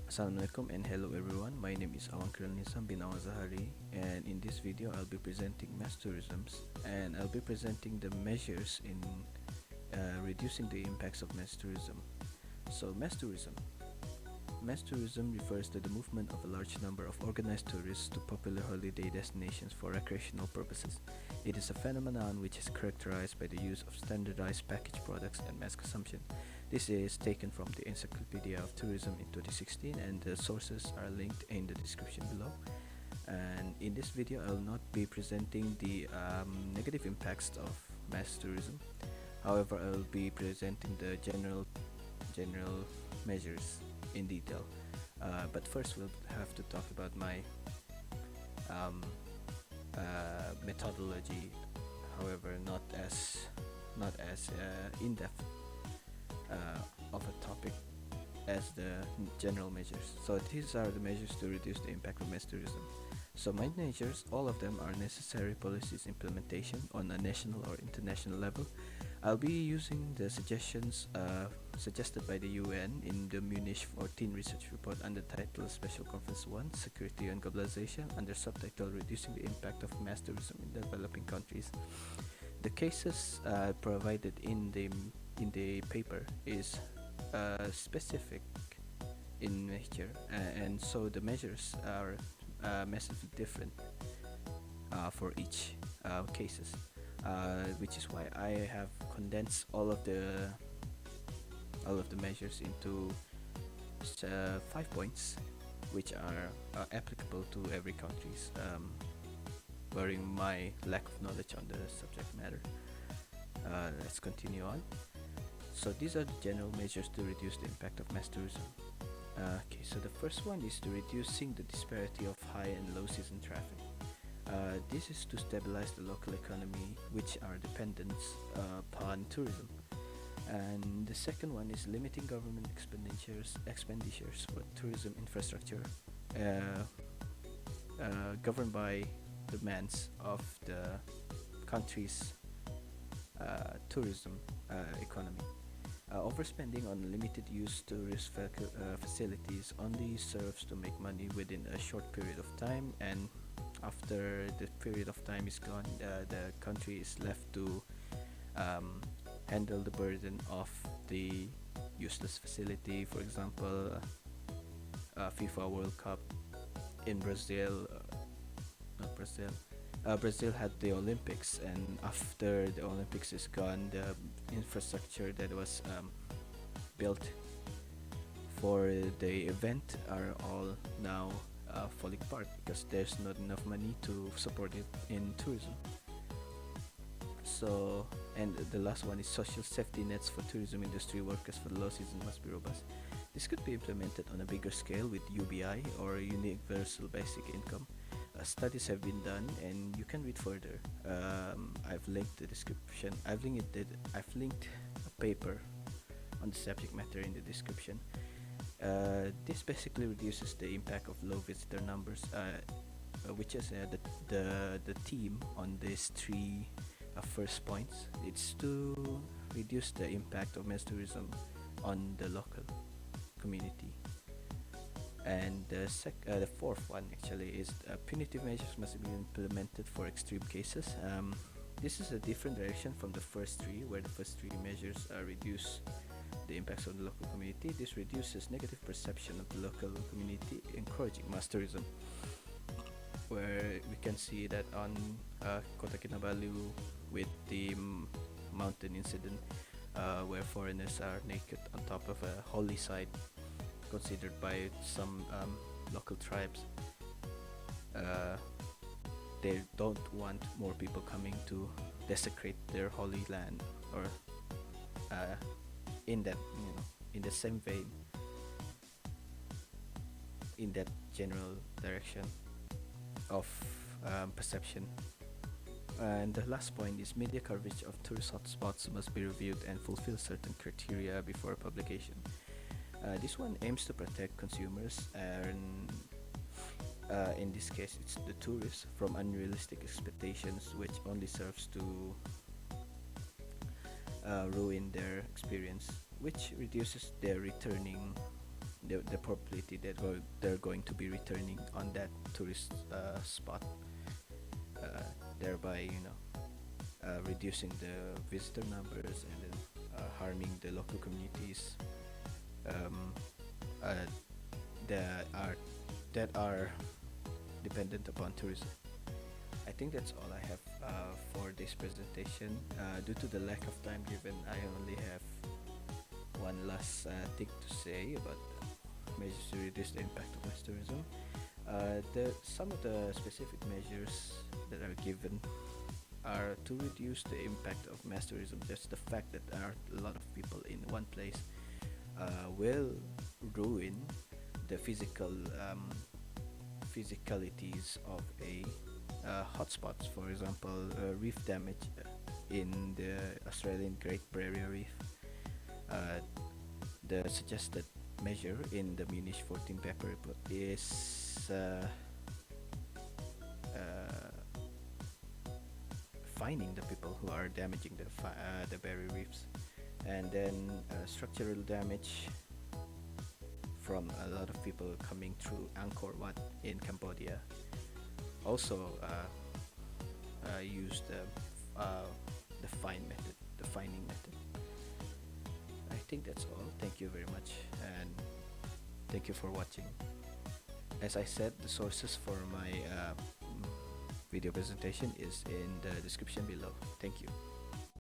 Assalamualaikum and hello everyone. My name is Awan Nisam bin Awan Zahari, and in this video I'll be presenting mass tourisms, and I'll be presenting the measures in reducing the impacts of mass tourism. So mass tourism refers to the movement of a large number of organized tourists to popular holiday destinations for recreational purposes. It is a phenomenon which is characterized by the use of standardized packaged products and mass consumption. This is taken from the Encyclopedia of Tourism in 2016, and the sources are linked in the description below. And in this video, I'll not be presenting the negative impacts of mass tourism. However, I'll be presenting the general measures in detail. But first, we'll have to talk about my um, methodology. However, not as in depth of a topic as the general measures. So these are the measures to reduce the impact of mass tourism. So my measures, all of them are necessary policies implementation on a national or international level. I'll be using the suggestions suggested by the UN in the Munich 14 research report under title Special Conference 1 Security and Globalization under subtitle Reducing the Impact of Mass Tourism in Developing Countries. The cases provided in the paper is specific in nature, and so the measures are massively different for each cases, which is why I have condensed all of the measures into 5 points, which are applicable to every country's, barring my lack of knowledge on the subject matter. Let's continue on. So these are the general measures to reduce the impact of mass tourism. Okay, so the first one is to reducing the disparity of high and low season traffic. This is to stabilize the local economy, which are dependent upon tourism. And the second one is limiting government expenditures for tourism infrastructure, uh, governed by demands of the country's tourism economy. Overspending on limited use tourist facilities only serves to make money within a short period of time, and after the period of time is gone, the country is left to um, handle the burden of the useless facility. For example, FIFA World Cup in Brazil, not Brazil. Brazil had the Olympics, and after the Olympics is gone, the infrastructure that was built for the event are all now falling apart because there's not enough money to support it in tourism. So, and the last one is social safety nets for tourism industry workers for the low season must be robust. This could be implemented on a bigger scale with UBI or Universal Basic Income. Studies have been done, and you can read further. I've linked the description. I've linked a paper on the subject matter in the description. This basically reduces the impact of low visitor numbers, which is the theme on these three first points. It's to reduce the impact of mass tourism on the local community. And the fourth one actually is punitive measures must be implemented for extreme cases. This is a different direction from the first three, where the first three measures reduce the impacts on the local community. This reduces negative perception of the local community, encouraging mass tourism, where we can see that on Kota Kinabalu with the mountain incident, where foreigners are naked on top of a holy site considered by some local tribes. Uh, they don't want more people coming to desecrate their holy land, or uh, in that in the same vein, in that general direction of perception. And the last point is media coverage of tourist hotspots must be reviewed and fulfill certain criteria before publication. This one aims to protect consumers, and in this case it's the tourists, from unrealistic expectations, which only serves to ruin their experience, which reduces the probability that they're going to be returning on that tourist spot, thereby reducing the visitor numbers and then harming the local communities um, uh, that are dependent upon tourism. I think that's all I have for this presentation. Due to the lack of time given, I only have one last thing to say about measures to reduce the impact of mass tourism. Some of the specific measures that are given are to reduce the impact of mass tourism. Just the fact that there are a lot of people in one place will ruin the physicalities of a hotspots. For example, reef damage in the Australian Great Barrier Reef. Uh, the suggested measure in the Munich 14 paper report is uh, fining the people who are damaging the barrier reefs, and then structural damage from a lot of people coming through Angkor Wat in Cambodia. Also, use the fining method. I think that's all. Thank you very much, and thank you for watching. As I said, the sources for my video presentation is in the description below. Thank you.